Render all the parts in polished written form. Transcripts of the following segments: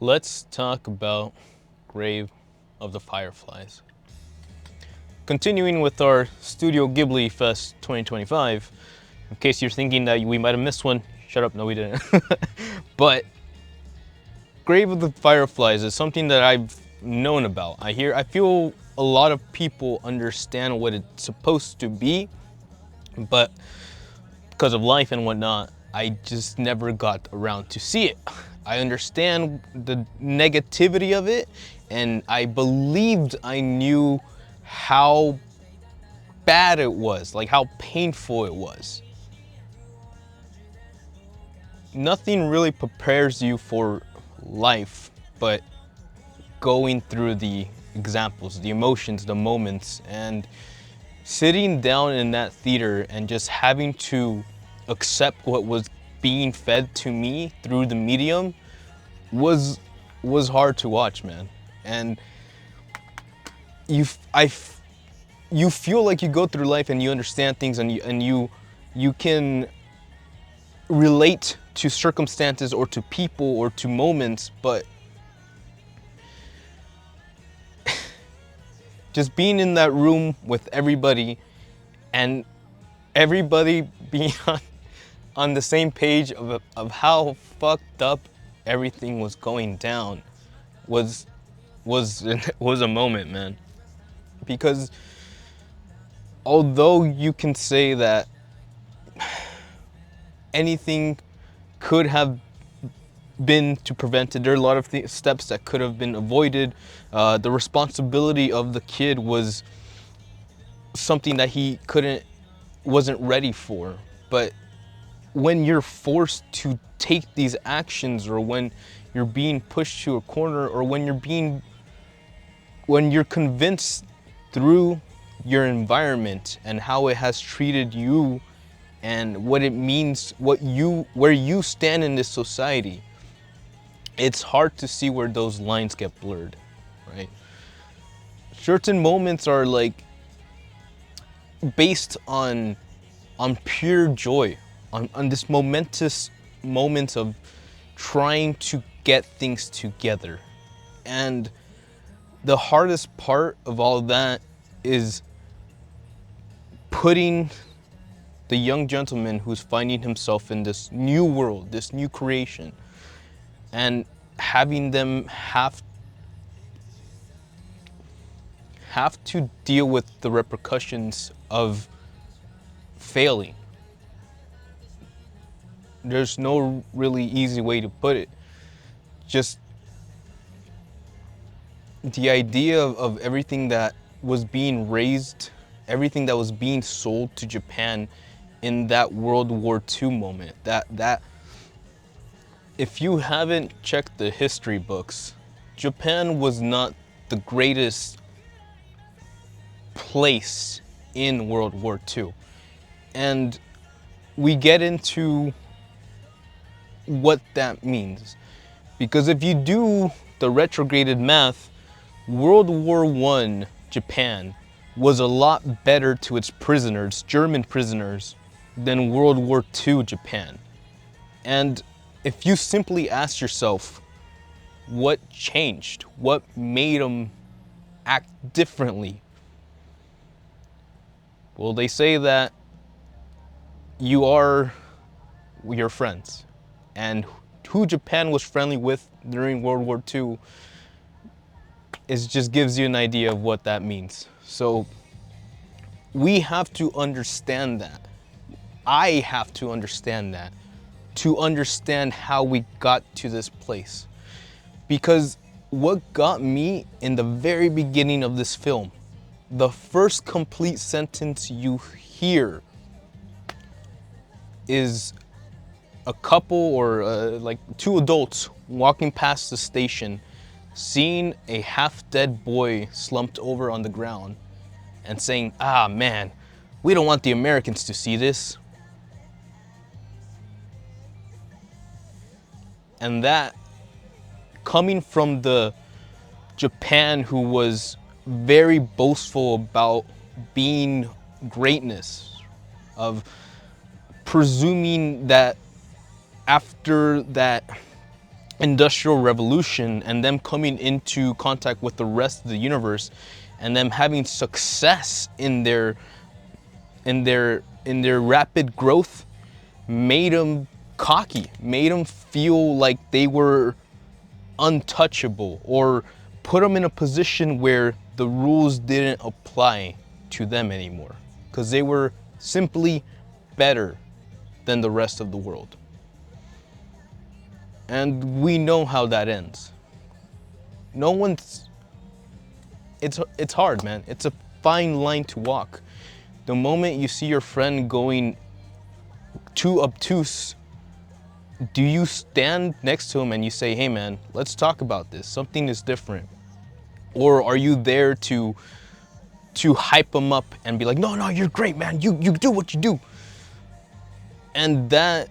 Let's talk about Grave of the Fireflies. Continuing with our Studio Ghibli Fest 2025, in case you're thinking that we might have missed one, shut up, no we didn't. But Grave of the Fireflies is something that I've known about. I feel a lot of people understand what it's supposed to be, but because of life and whatnot, I just never got around to see it. I understand the negativity of it, and I believed I knew how bad it was, like how painful it was. Nothing really prepares you for life, but going through the examples, the emotions, the moments, and sitting down in that theater and just having to accept what was being fed to me through the medium was hard to watch, man. And you feel like you go through life and you understand things, and you can relate to circumstances or to people or to moments, but just being in that room with everybody and everybody being on the same page of how fucked up everything was going down was a moment, man. Because although you can say that anything could have been to prevent it, there are a lot of steps that could have been avoided. The responsibility of the kid was something that he wasn't ready for. But when you're forced to take these actions, or when you're being pushed to a corner, or when you're convinced through your environment and how it has treated you and what it means, where you stand in this society, it's hard to see where those lines get blurred, right? Certain moments are like based on pure joy, on this momentous moments of trying to get things together. And the hardest part of all that is putting the young gentleman who's finding himself in this new world, this new creation, and having them have to deal with the repercussions of failing. There's no really easy way to put it. Just the idea of everything that was being raised, everything that was being sold to Japan in that World War II moment. That if you haven't checked the history books, Japan was not the greatest place in World War II. And we get into what that means. Because if you do the retrograded math, World War I Japan was a lot better to its prisoners, German prisoners, than World War II Japan. And if you simply ask yourself, what changed? What made them act differently? Well, they say that you are your friends. And who Japan was friendly with during World War II just gives you an idea of what that means. So we have to understand that. I have to understand that to understand how we got to this place. Because what got me in the very beginning of this film, the first complete sentence you hear is a couple, or like two adults walking past the station, seeing a half-dead boy slumped over on the ground and saying, "Ah, man, we don't want the Americans to see this." And that, coming from the Japan who was very boastful about being greatness, of presuming that after that industrial revolution and them coming into contact with the rest of the universe and them having success in their rapid growth made them cocky, made them feel like they were untouchable, or put them in a position where the rules didn't apply to them anymore because they were simply better than the rest of the world. And we know how that ends. No one's, it's hard, man. It's a fine line to walk. The moment you see your friend going too obtuse, do you stand next to him and you say, hey man, let's talk about this, something is different? Or are you there to hype him up and be like, no, no, you're great, man, you do what you do? And that,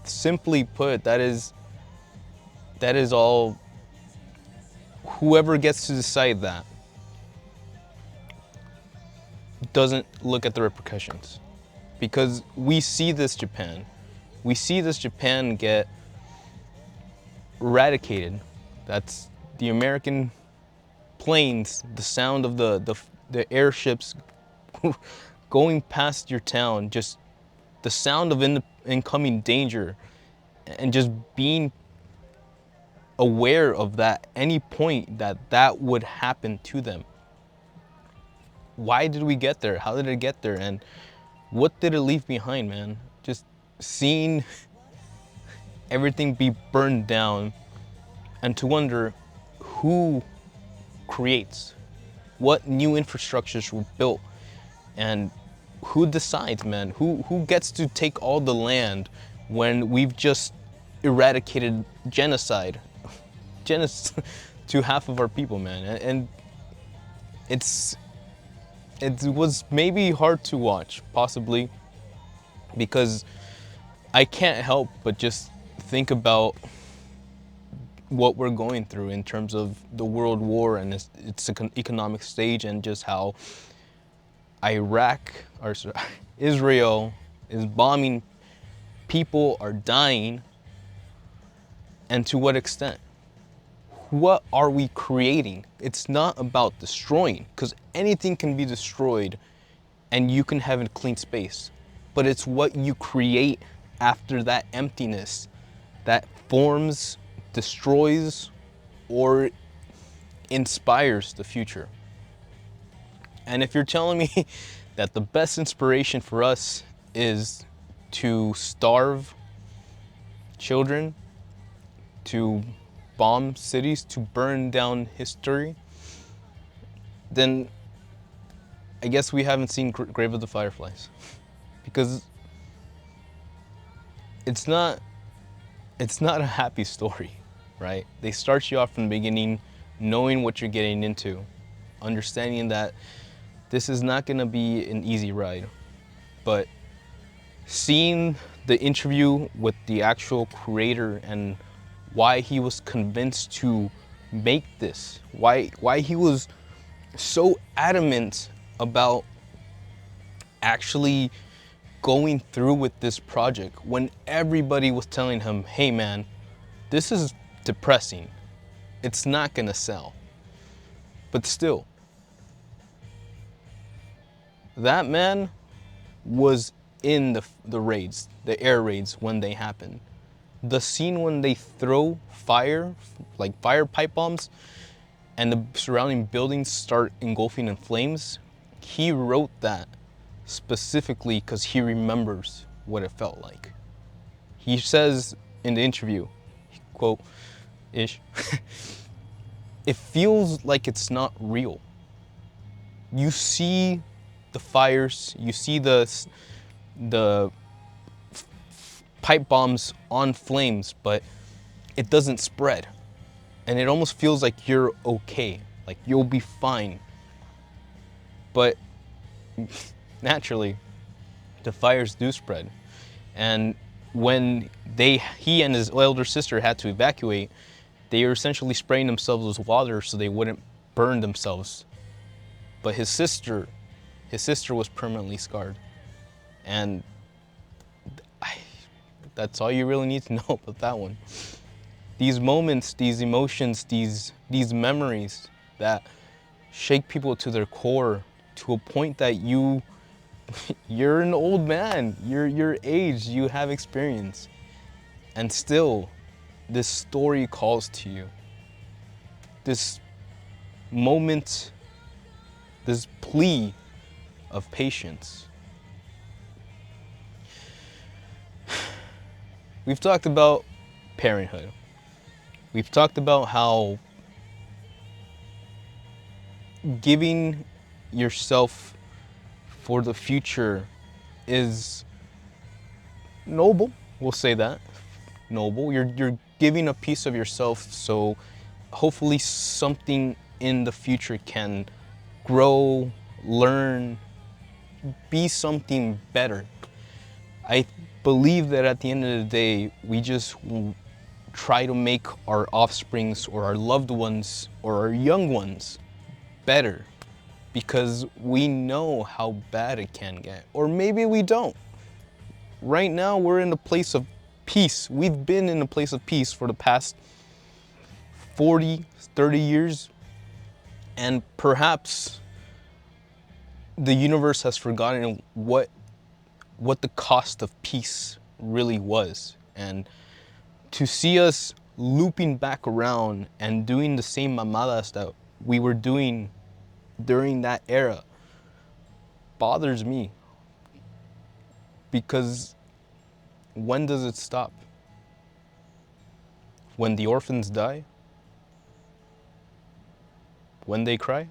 simply put, that is all, whoever gets to decide that doesn't look at the repercussions. Because we see this Japan get eradicated. That's the American planes, the sound of the airships going past your town, just the sound of incoming danger, and just being aware of that any point that would happen to them. Why did we get there? How did it get there? And what did it leave behind, man? Just seeing everything be burned down, and to wonder who creates, what new infrastructures were built, and who decides, man? Who gets to take all the land when we've just eradicated genocide to half of our people, man? And it was maybe hard to watch, possibly, because I can't help but just think about what we're going through in terms of the world war and its economic stage, and just how Israel is bombing, people are dying, and to what extent? What are we creating? It's not about destroying, because anything can be destroyed and you can have a clean space. But it's what you create after that emptiness that forms, destroys, or inspires the future. And if you're telling me that the best inspiration for us is to starve children, to bomb cities, to burn down history, then I guess we haven't seen Grave of the Fireflies. Because it's not a happy story, right? They start you off from the beginning knowing what you're getting into, understanding that this is not gonna be an easy ride. But seeing the interview with the actual creator and why he was convinced to make this, why he was so adamant about actually going through with this project when everybody was telling him, hey man, this is depressing, it's not gonna sell. But still, that man was in the raids, the air raids, when they happened. The scene when they throw fire, like fire pipe bombs, and the surrounding buildings start engulfing in flames, he wrote that specifically because he remembers what it felt like. He says in the interview, quote, ish, it feels like it's not real. You see the fires, you see the pipe bombs on flames, but it doesn't spread. And it almost feels like you're okay, like you'll be fine. But naturally, the fires do spread. And when he and his elder sister had to evacuate, they were essentially spraying themselves with water so they wouldn't burn themselves. But his sister was permanently scarred. And that's all you really need to know about that one. these moments, these emotions, these memories that shake people to their core, to a point that you're an old man, you're aged, you have experience, and still this story calls to you. This moment, this plea of patience. We've talked about parenthood. We've talked about how giving yourself for the future is noble. We'll say that. Noble. You're giving a piece of yourself, so hopefully something in the future can grow, learn, be something better. I believe that at the end of the day, we just try to make our offsprings or our loved ones or our young ones better because we know how bad it can get. Or maybe we don't. Right now, we're in a place of peace. We've been in a place of peace for the past 40, 30 years. And perhaps the universe has forgotten what the cost of peace really was. And to see us looping back around and doing the same mamadas that we were doing during that era bothers me. Because when does it stop? When the orphans die? When they cry?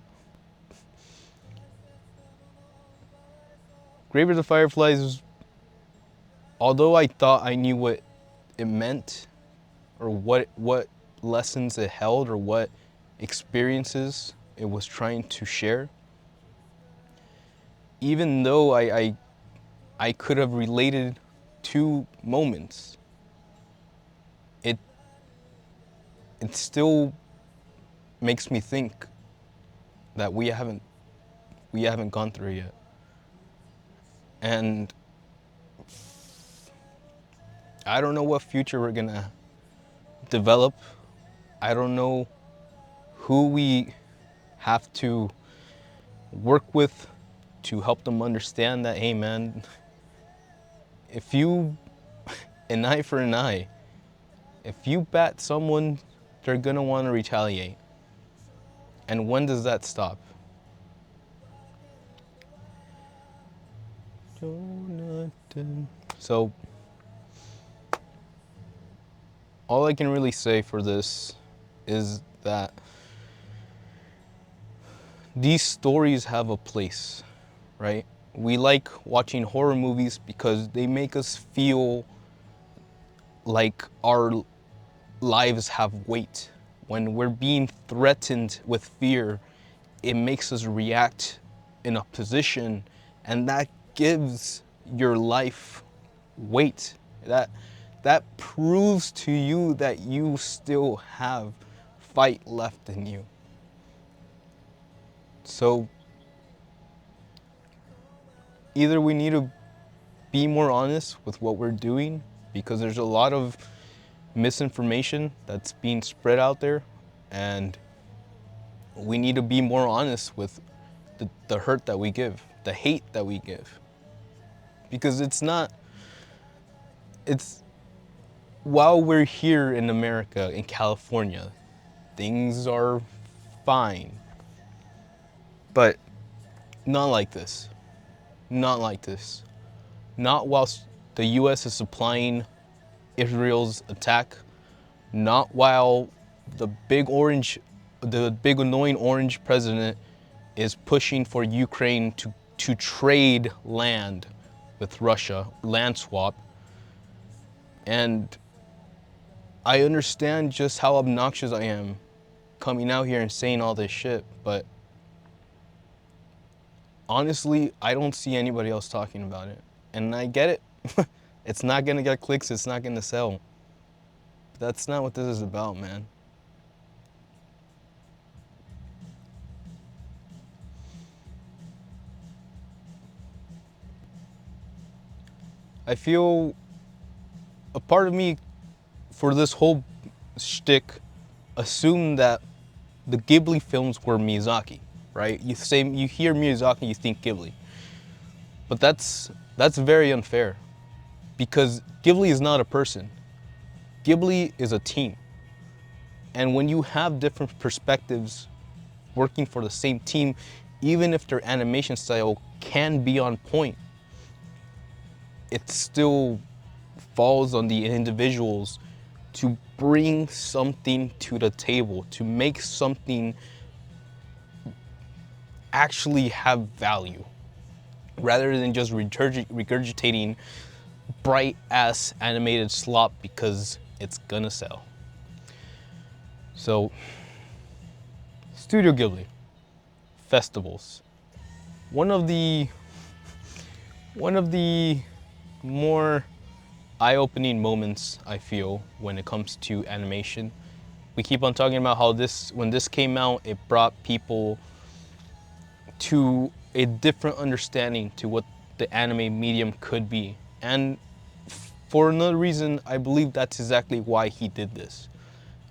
Grave of the Fireflies, although I thought I knew what it meant or what lessons it held or what experiences it was trying to share, even though I could have related to moments, it still makes me think that we haven't gone through it yet. And I don't know what future we're gonna develop. I don't know who we have to work with to help them understand that, hey man, if you, an eye for an eye, if you bat someone, they're gonna wanna retaliate. And when does that stop? So, all I can really say for this is that these stories have a place, right? We like watching horror movies because they make us feel like our lives have weight. When we're being threatened with fear, it makes us react in a position, and that gives your life weight. That proves to you that you still have fight left in you. So either we need to be more honest with what we're doing, because there's a lot of misinformation that's being spread out there, and we need to be more honest with the hurt that we give, the hate that we give. Because it's while we're here in America, in California, things are fine. But not like this. Not like this. Not whilst the US is supplying Israel's attack. Not while the big annoying orange president is pushing for Ukraine to trade land with Russia, land swap. And I understand just how obnoxious I am coming out here and saying all this shit, but honestly, I don't see anybody else talking about it. And I get it. It's not gonna get clicks, it's not gonna sell. But that's not what this is about, man. I feel a part of me for this whole shtick assumed that the Ghibli films were Miyazaki, right? You hear Miyazaki, you think Ghibli. But that's very unfair, because Ghibli is not a person. Ghibli is a team. And when you have different perspectives working for the same team, even if their animation style can be on point, it still falls on the individuals to bring something to the table, to make something actually have value, rather than just regurgitating bright ass animated slop because it's gonna sell. So, Studio Ghibli festivals. One of the more eye-opening moments, I feel, when it comes to animation. We keep on talking about how when this came out, it brought people to a different understanding to what the anime medium could be. And for another reason, I believe that's exactly why he did this.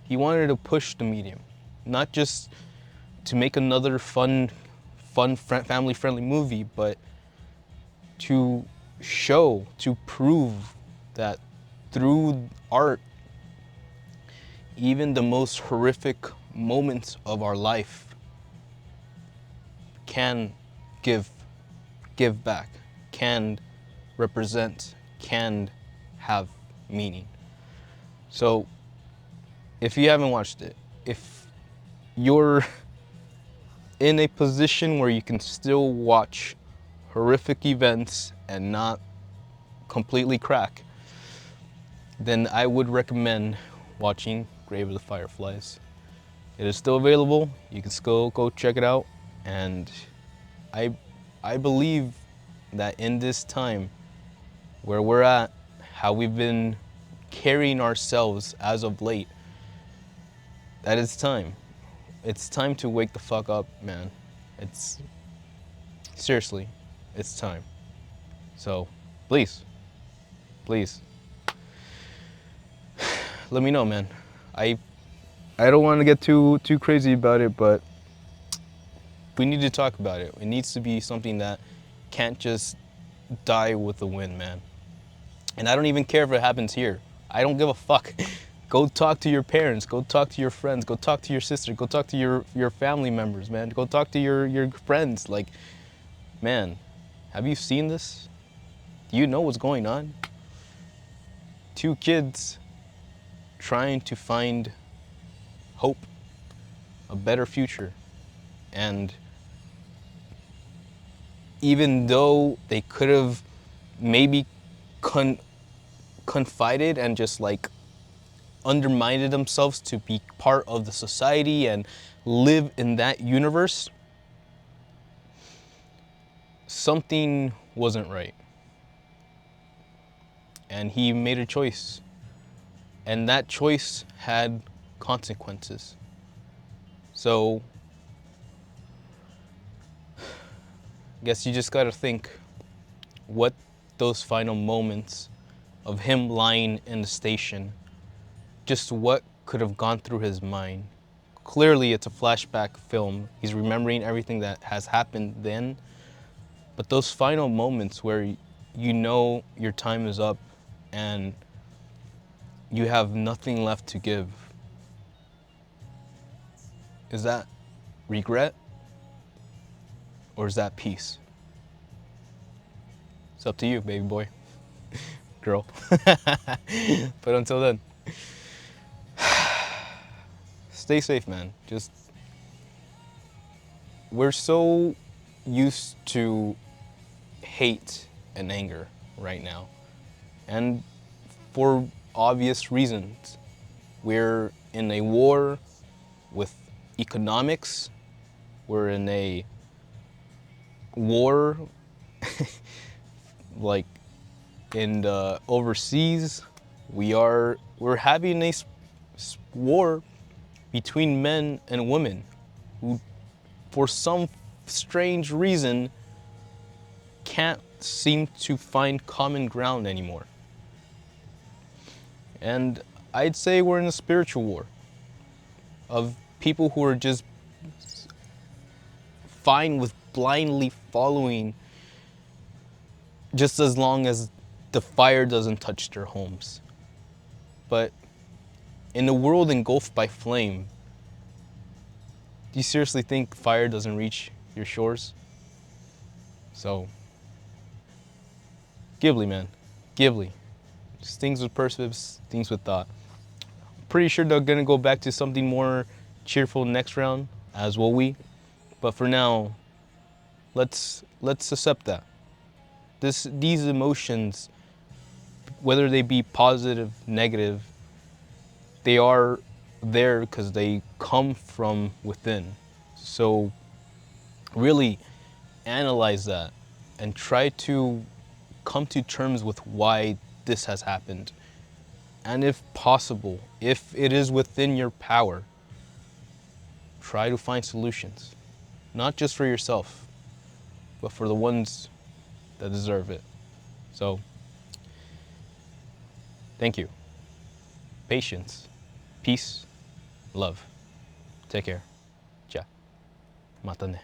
He wanted to push the medium, not just to make another fun family-friendly movie, but to show, to prove that through art, even the most horrific moments of our life can give back, can represent, can have meaning. So if you haven't watched it, if you're in a position where you can still watch horrific events and not completely crack, then I would recommend watching Grave of the Fireflies. It is still available. You can still go check it out. And I believe that in this time where we're at, how we've been carrying ourselves as of late, that it's time. It's time to wake the fuck up, man. Seriously, it's time. So, please, let me know, man. I don't want to get too crazy about it, but we need to talk about it. It needs to be something that can't just die with the wind, man. And I don't even care if it happens here. I don't give a fuck. Go talk to your parents. Go talk to your friends. Go talk to your sister. Go talk to your family members, man. Go talk to your friends. Like, man, have you seen this? Do you know what's going on? 2 kids trying to find hope, a better future. And even though they could have maybe confided and just like undermined themselves to be part of the society and live in that universe, something wasn't right. And he made a choice. And that choice had consequences. So, I guess you just gotta think what those final moments of him lying in the station, just what could have gone through his mind. Clearly, it's a flashback film. He's remembering everything that has happened then. But those final moments where you know your time is up and you have nothing left to give, is that regret or is that peace? It's up to you, baby boy, girl. But until then, stay safe, man. Just, we're so used to hate and anger right now. And for obvious reasons. We're in a war with economics. We're in a war like in the overseas. We're having a war between men and women who, for some strange reason, can't seem to find common ground anymore. And I'd say we're in a spiritual war of people who are just fine with blindly following just as long as the fire doesn't touch their homes. But in a world engulfed by flame, do you seriously think fire doesn't reach your shores? So, Ghibli, man. Ghibli. Just things with perspectives, things with thought. Pretty sure they're gonna go back to something more cheerful next round, as will we. But for now, let's accept that. These emotions, whether they be positive, negative, they are there because they come from within. So really analyze that and try to come to terms with why this has happened. And if possible, if it is within your power, try to find solutions. Not just for yourself, but for the ones that deserve it. So, thank you. Patience, peace, love. Take care. Ja. Mata ne.